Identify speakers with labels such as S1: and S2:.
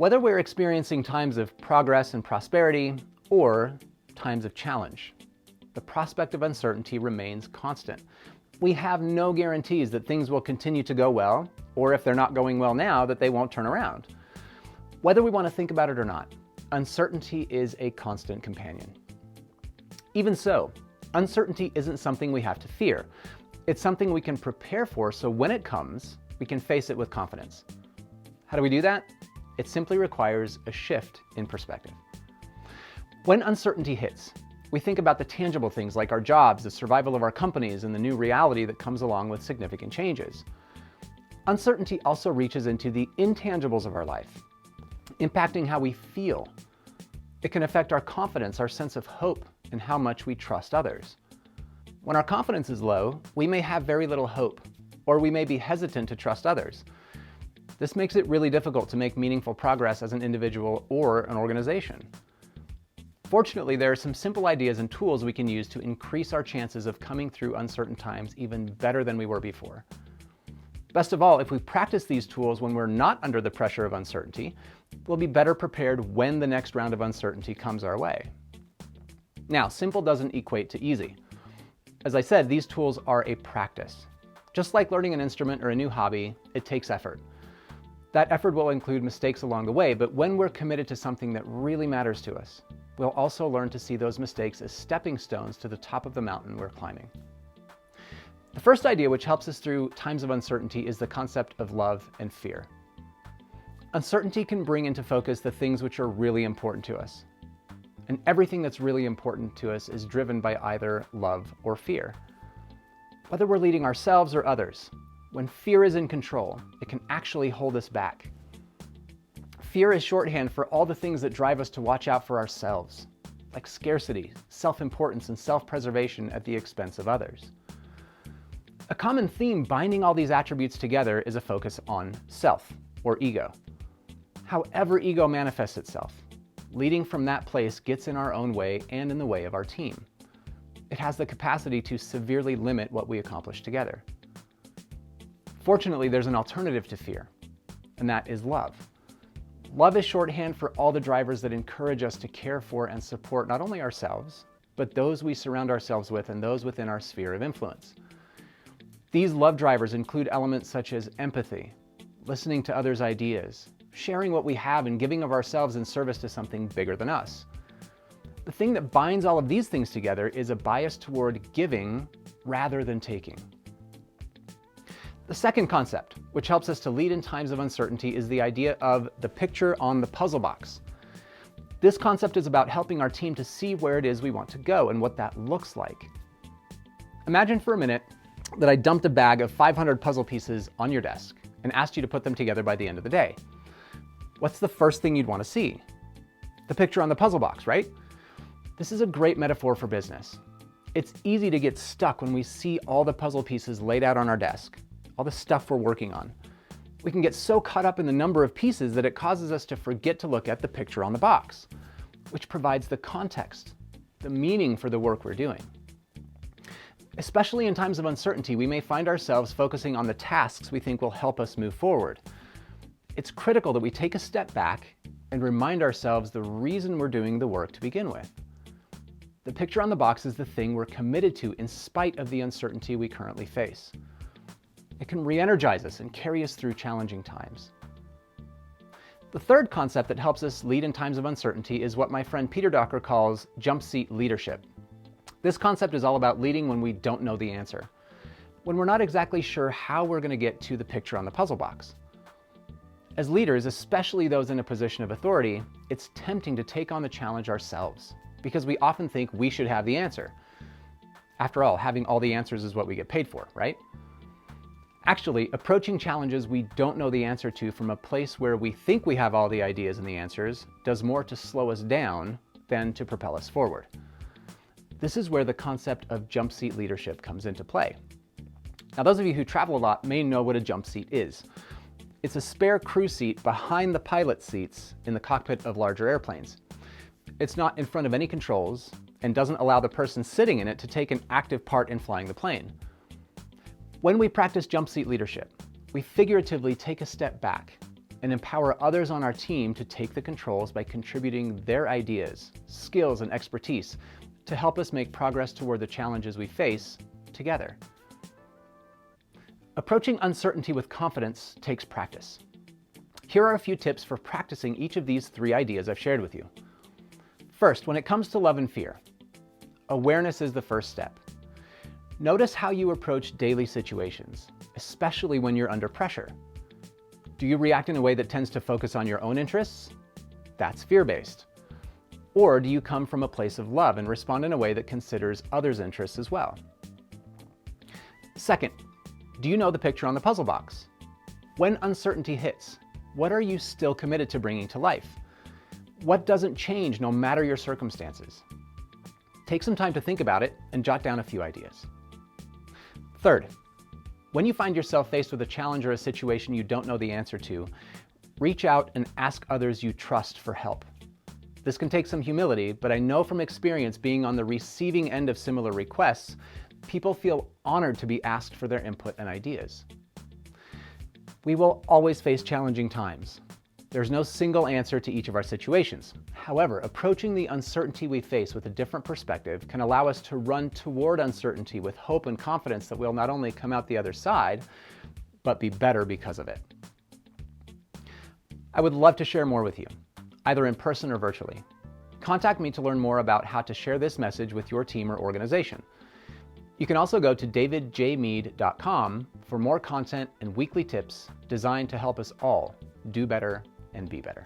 S1: Whether we're experiencing times of progress and prosperity or times of challenge, the prospect of uncertainty remains constant. We have no guarantees that things will continue to go well, or if they're not going well now, that they won't turn around. Whether we want to think about it or not, uncertainty is a constant companion. Even so, uncertainty isn't something we have to fear. It's something we can prepare for so when it comes, we can face it with confidence. How do we do that? It simply requires a shift in perspective. When uncertainty hits, we think about the tangible things like our jobs, the survival of our companies, and the new reality that comes along with significant changes. Uncertainty also reaches into the intangibles of our life, impacting how we feel. It can affect our confidence, our sense of hope, and how much we trust others. When our confidence is low, we may have very little hope, or we may be hesitant to trust others. This makes it really difficult to make meaningful progress as an individual or an organization. Fortunately, there are some simple ideas and tools we can use to increase our chances of coming through uncertain times even better than we were before. Best of all, if we practice these tools when we're not under the pressure of uncertainty, we'll be better prepared when the next round of uncertainty comes our way. Now, simple doesn't equate to easy. As I said, these tools are a practice. Just like learning an instrument or a new hobby, it takes effort. That effort will include mistakes along the way, but when we're committed to something that really matters to us, we'll also learn to see those mistakes as stepping stones to the top of the mountain we're climbing. The first idea which helps us through times of uncertainty is the concept of love and fear. Uncertainty can bring into focus the things which are really important to us. And everything that's really important to us is driven by either love or fear. Whether we're leading ourselves or others, when fear is in control, it can actually hold us back. Fear is shorthand for all the things that drive us to watch out for ourselves, like scarcity, self-importance, and self-preservation at the expense of others. A common theme binding all these attributes together is a focus on self, or ego. However ego manifests itself, leading from that place gets in our own way and in the way of our team. It has the capacity to severely limit what we accomplish together. Fortunately, there's an alternative to fear, and that is love. Love is shorthand for all the drivers that encourage us to care for and support not only ourselves, but those we surround ourselves with and those within our sphere of influence. These love drivers include elements such as empathy, listening to others' ideas, sharing what we have and giving of ourselves in service to something bigger than us. The thing that binds all of these things together is a bias toward giving rather than taking. The second concept, which helps us to lead in times of uncertainty, is the idea of the picture on the puzzle box. This concept is about helping our team to see where it is we want to go and what that looks like. Imagine for a minute that I dumped a bag of 500 puzzle pieces on your desk and asked you to put them together by the end of the day. What's the first thing you'd want to see? The picture on the puzzle box, right? This is a great metaphor for business. It's easy to get stuck when we see all the puzzle pieces laid out on our desk, all the stuff we're working on. We can get so caught up in the number of pieces that it causes us to forget to look at the picture on the box, which provides the context, the meaning for the work we're doing. Especially in times of uncertainty, we may find ourselves focusing on the tasks we think will help us move forward. It's critical that we take a step back and remind ourselves the reason we're doing the work to begin with. The picture on the box is the thing we're committed to in spite of the uncertainty we currently face. It can re-energize us and carry us through challenging times. The third concept that helps us lead in times of uncertainty is what my friend Peter Drucker calls jump seat leadership. This concept is all about leading when we don't know the answer, when we're not exactly sure how we're going to get to the picture on the puzzle box. As leaders, especially those in a position of authority, it's tempting to take on the challenge ourselves because we often think we should have the answer. After all, having all the answers is what we get paid for, right? Actually, approaching challenges we don't know the answer to from a place where we think we have all the ideas and the answers does more to slow us down than to propel us forward. This is where the concept of jump seat leadership comes into play. Now, those of you who travel a lot may know what a jump seat is. It's a spare crew seat behind the pilot's seats in the cockpit of larger airplanes. It's not in front of any controls and doesn't allow the person sitting in it to take an active part in flying the plane. When we practice jump seat leadership, we figuratively take a step back and empower others on our team to take the controls by contributing their ideas, skills, and expertise to help us make progress toward the challenges we face together. Approaching uncertainty with confidence takes practice. Here are a few tips for practicing each of these 3 ideas I've shared with you. First, when it comes to love and fear, awareness is the first step. Notice how you approach daily situations, especially when you're under pressure. Do you react in a way that tends to focus on your own interests? That's fear-based. Or do you come from a place of love and respond in a way that considers others' interests as well? Second, do you know the picture on the puzzle box? When uncertainty hits, what are you still committed to bringing to life? What doesn't change no matter your circumstances? Take some time to think about it and jot down a few ideas. Third, when you find yourself faced with a challenge or a situation you don't know the answer to, reach out and ask others you trust for help. This can take some humility, but I know from experience being on the receiving end of similar requests, people feel honored to be asked for their input and ideas. We will always face challenging times. There's no single answer to each of our situations. However, approaching the uncertainty we face with a different perspective can allow us to run toward uncertainty with hope and confidence that we'll not only come out the other side, but be better because of it. I would love to share more with you, either in person or virtually. Contact me to learn more about how to share this message with your team or organization. You can also go to davidjmead.com for more content and weekly tips designed to help us all do better and be better.